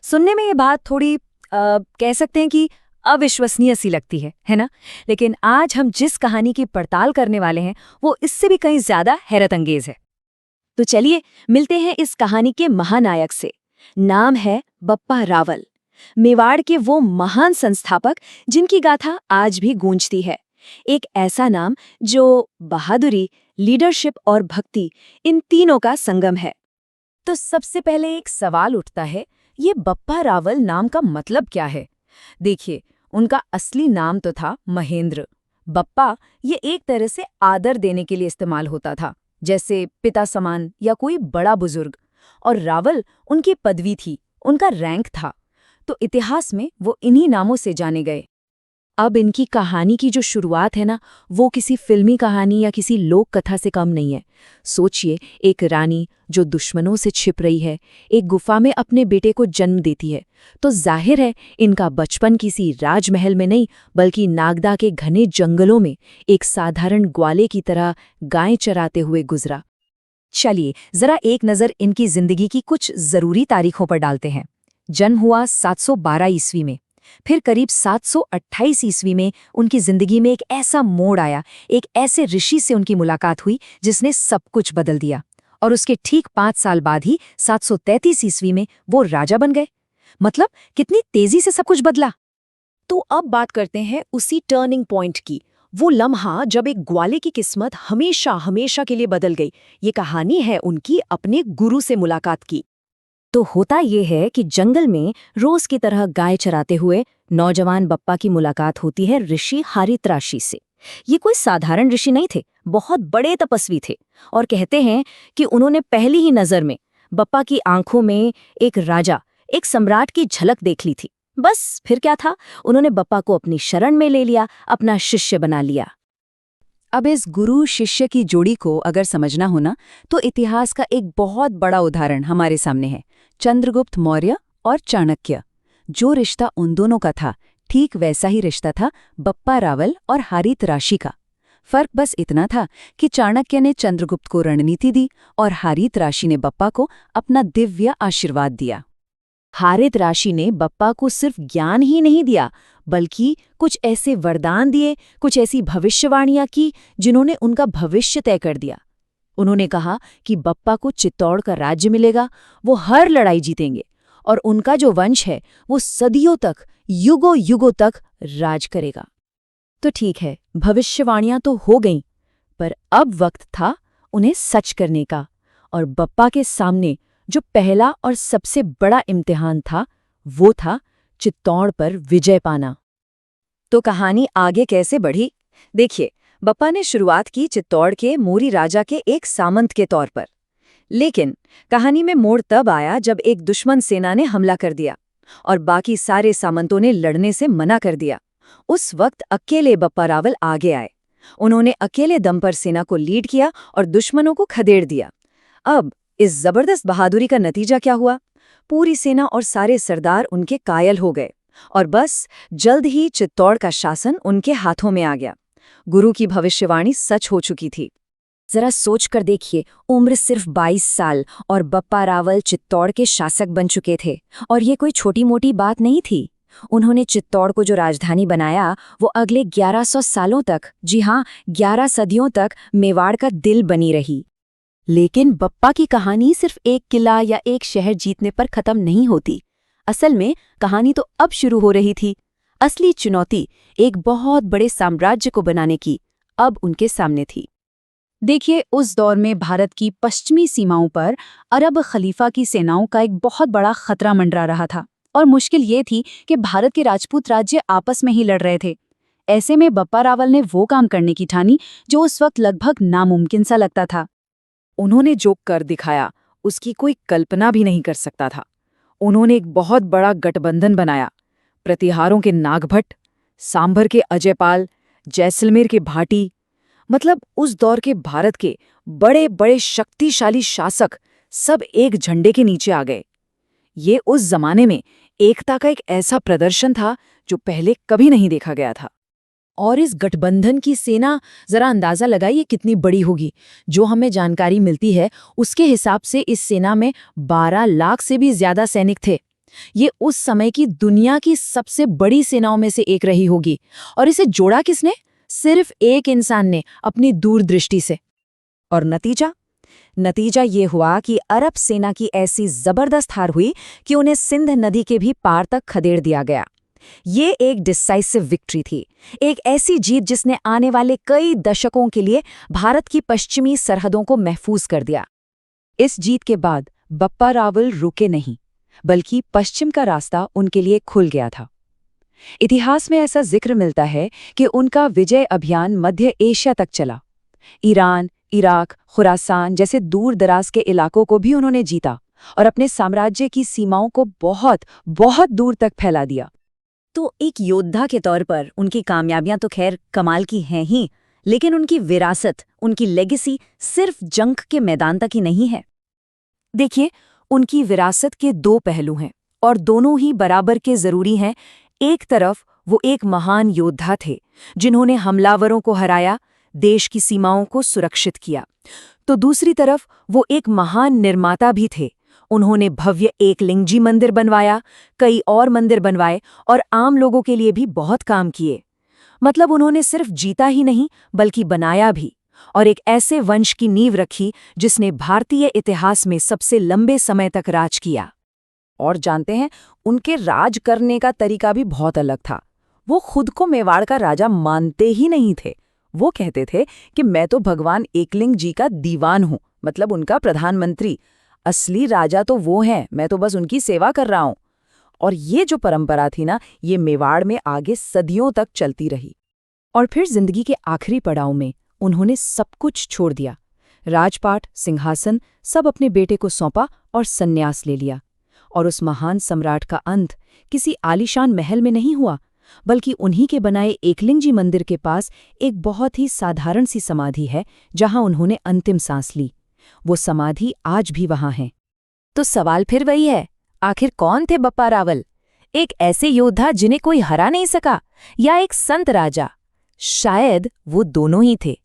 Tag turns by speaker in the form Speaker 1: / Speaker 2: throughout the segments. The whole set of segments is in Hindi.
Speaker 1: सुनने में ये बात थोड़ी कह सकते हैं कि अविश्वसनीय सी लगती है ना? लेकिन आज हम जिस कहानी की पड़ताल करने वाले हैं वो इससे भी कहीं ज्यादा हैरत अंगेज है। तो चलिए मिलते हैं इस कहानी के महानायक से। नाम है बप्पा रावल, मेवाड़ के वो महान संस्थापक जिनकी गाथा आज भी गूंजती है। एक ऐसा नाम जो बहादुरी, लीडरशिप और भक्ति, इन तीनों का संगम है। तो सबसे पहले एक सवाल उठता है, ये बप्पा रावल नाम का मतलब क्या है? देखिए, उनका असली नाम तो था महेंद्र। बप्पा ये एक तरह से आदर देने के लिए इस्तेमाल होता था, जैसे पिता समान या कोई बड़ा बुजुर्ग। और रावल उनकी पदवी थी, उनका रैंक था। तो इतिहास में वो इन्हीं नामों से जाने गए। अब इनकी कहानी की जो शुरुआत है ना, वो किसी फिल्मी कहानी या किसी लोक कथा से कम नहीं है। सोचिए, एक रानी जो दुश्मनों से छिप रही है, एक गुफा में अपने बेटे को जन्म देती है। तो जाहिर है इनका बचपन किसी राजमहल में नहीं, बल्कि नागदा के घने जंगलों में एक साधारण ग्वाले की तरह गायें चराते हुए गुजरा। चलिए जरा एक नज़र इनकी जिंदगी की कुछ जरूरी तारीखों पर डालते हैं। जन्म हुआ 712 ईस्वी में। फिर करीब 728 ईस्वी में उनकी जिंदगी में एक ऐसा मोड़ आया, एक ऐसे ऋषि से उनकी मुलाकात हुई जिसने सब कुछ बदल दिया। और उसके ठीक 5 साल बाद ही 733 ईस्वी में वो राजा बन गए। मतलब कितनी तेजी से सब कुछ बदला। तो अब बात करते हैं उसी टर्निंग पॉइंट की, वो लम्हा जब एक ग्वाले की किस्मत हमेशा हमेशा के लिए बदल गई। ये कहानी है उनकी अपने गुरु से मुलाकात की। तो होता ये है कि जंगल में रोज की तरह गाय चराते हुए नौजवान बप्पा की मुलाकात होती है ऋषि हरित्राशी से। ये कोई साधारण ऋषि नहीं थे, बहुत बड़े तपस्वी थे। और कहते हैं कि उन्होंने पहली ही नजर में बप्पा की आंखों में एक राजा, एक सम्राट की झलक देख ली थी। बस फिर क्या था, उन्होंने बप्पा को अपनी शरण में ले लिया, अपना शिष्य बना लिया। अब इस गुरु शिष्य की जोड़ी को अगर समझना हो ना, तो इतिहास का एक बहुत बड़ा उदाहरण हमारे सामने है, चंद्रगुप्त मौर्य और चाणक्य। जो रिश्ता उन दोनों का था, ठीक वैसा ही रिश्ता था बप्पा रावल और हरित्राशी का। फर्क बस इतना था कि चाणक्य ने चंद्रगुप्त को रणनीति दी और हरित्राशी ने बप्पा को अपना दिव्य आशीर्वाद दिया। हरित्राशी ने बप्पा को सिर्फ ज्ञान ही नहीं दिया, बल्कि कुछ ऐसे वरदान दिए, कुछ ऐसी भविष्यवाणियां की जिन्होंने उनका भविष्य तय कर दिया। उन्होंने कहा कि बप्पा को चित्तौड़ का राज्य मिलेगा, वो हर लड़ाई जीतेंगे और उनका जो वंश है वो सदियों तक, युगों युगों तक राज करेगा। तो ठीक है, भविष्यवाणियां तो हो गईं, पर अब वक्त था उन्हें सच करने का। और बप्पा के सामने जो पहला और सबसे बड़ा इम्तिहान था, वो था चित्तौड़ पर विजय पाना। तो कहानी आगे कैसे बढ़ी? देखिए, बप्पा ने शुरुआत की चित्तौड़ के मोरी राजा के एक सामंत के तौर पर। लेकिन कहानी में मोड़ तब आया जब एक दुश्मन सेना ने हमला कर दिया और बाकी सारे सामंतों ने लड़ने से मना कर दिया। उस वक्त अकेले बप्पा रावल आगे आए। उन्होंने अकेले दम पर सेना को लीड किया और दुश्मनों को खदेड़ दिया। अब इस जबरदस्त बहादुरी का नतीजा क्या हुआ? पूरी सेना और सारे सरदार उनके कायल हो गए और बस जल्द ही चित्तौड़ का शासन उनके हाथों में आ गया। गुरु की भविष्यवाणी सच हो चुकी थी। जरा सोच कर देखिए, उम्र सिर्फ 22 साल और बप्पा रावल चित्तौड़ के शासक बन चुके थे। और ये कोई छोटी मोटी बात नहीं थी। उन्होंने चित्तौड़ को जो राजधानी बनाया, वो अगले 1100 सालों तक, जी हाँ 11 सदियों तक मेवाड़ का दिल बनी रही। लेकिन बप्पा की कहानी सिर्फ एक किला या एक शहर जीतने पर खत्म नहीं होती। असल में कहानी तो अब शुरू हो रही थी। असली चुनौती एक बहुत बड़े साम्राज्य को बनाने की अब उनके सामने थी। देखिए, उस दौर में भारत की पश्चिमी सीमाओं पर अरब खलीफा की सेनाओं का एक बहुत बड़ा खतरा मंडरा रहा था। और मुश्किल ये थी कि भारत के राजपूत राज्य आपस में ही लड़ रहे थे। ऐसे में बप्पा रावल ने वो काम करने की ठानी जो उस वक्त लगभग नामुमकिन सा लगता था। उन्होंने जो कर दिखाया उसकी कोई कल्पना भी नहीं कर सकता था। उन्होंने एक बहुत बड़ा गठबंधन बनाया। प्रतिहारों के नागभट्ट, सांभर के अजयपाल, जैसलमेर के भाटी, मतलब उस दौर के भारत के बड़े बड़े शक्तिशाली शासक सब एक झंडे के नीचे आ गए। ये उस जमाने में एकता का एक ऐसा प्रदर्शन था जो पहले कभी नहीं देखा गया था। और इस गठबंधन की सेना, जरा अंदाजा लगाइए कितनी बड़ी होगी। जो हमें जानकारी मिलती है उसके हिसाब से इस सेना में 12 लाख से भी ज्यादा सैनिक थे।
Speaker 2: ये उस समय की दुनिया की सबसे बड़ी सेनाओं में से एक रही होगी। और इसे जोड़ा किसने? सिर्फ एक इंसान ने, अपनी दूरदृष्टि से।
Speaker 1: और नतीजा ये हुआ कि अरब सेना की ऐसी जबरदस्त हार हुई कि उन्हें सिंध नदी के भी पार तक खदेड़ दिया गया। ये एक डिसाइसिव विक्ट्री थी, एक ऐसी जीत जिसने आने वाले कई दशकों के लिए भारत की पश्चिमी सरहदों को महफूज कर दिया। इस जीत के बाद बप्पा रावल रुके नहीं, बल्कि पश्चिम का रास्ता उनके लिए खुल गया था। इतिहास में ऐसा जिक्र मिलता है कि उनका विजय अभियान मध्य एशिया तक चला। ईरान, इराक, खुरासान जैसे दूर दराज के इलाकों को भी उन्होंने जीता और अपने साम्राज्य की सीमाओं को बहुत बहुत दूर तक फैला दिया। तो एक योद्धा के तौर पर उनकी कामयाबियां तो खैर कमाल की हैं ही, लेकिन उनकी विरासत, उनकी लेगेसी सिर्फ जंग के मैदान तक ही नहीं है। देखिए, उनकी विरासत के दो पहलू हैं और दोनों ही बराबर के जरूरी हैं। एक तरफ वो एक महान योद्धा थे जिन्होंने हमलावरों को हराया, देश की सीमाओं को सुरक्षित किया। तो दूसरी तरफ वो एक महान निर्माता भी थे। उन्होंने भव्य एकलिंगजी मंदिर बनवाया, कई और मंदिर बनवाए और आम लोगों के लिए भी बहुत काम किए। मतलब उन्होंने सिर्फ जीता ही नहीं बल्कि बनाया भी, और एक ऐसे वंश की नींव रखी जिसने भारतीय इतिहास में सबसे लंबे समय तक राज किया। और जानते हैं, उनके राज करने का तरीका भी बहुत अलग था। वो खुद को मेवाड़ का राजा मानते ही नहीं थे। वो कहते थे कि मैं तो भगवान एकलिंग जी का दीवान हूं, मतलब उनका प्रधानमंत्री। असली राजा तो वो हैं, मैं तो बस उनकी सेवा कर रहा हूं। और ये जो परंपरा थी ना, ये मेवाड़ में आगे सदियों तक चलती रही। और फिर जिंदगी के आखिरी पड़ाव में उन्होंने सब कुछ छोड़ दिया। राजपाट, सिंहासन सब अपने बेटे को सौंपा और संन्यास ले लिया। और उस महान सम्राट का अंत किसी आलीशान महल में नहीं हुआ, बल्कि उन्हीं के बनाए एकलिंगजी मंदिर के पास एक बहुत ही साधारण सी समाधि है जहां उन्होंने अंतिम सांस ली। वो समाधि आज भी वहां है। तो सवाल फिर वही है, आखिर कौन थे बप्पा रावल? एक ऐसे योद्धा जिन्हें कोई हरा नहीं सका, या एक संत राजा? शायद वो दोनों ही थे।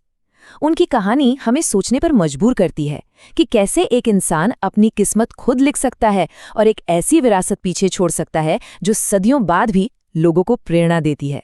Speaker 1: उनकी कहानी हमें सोचने पर मजबूर करती है कि कैसे एक इंसान अपनी किस्मत खुद लिख सकता है और एक ऐसी विरासत पीछे छोड़ सकता है जो सदियों बाद भी लोगों को प्रेरणा देती है।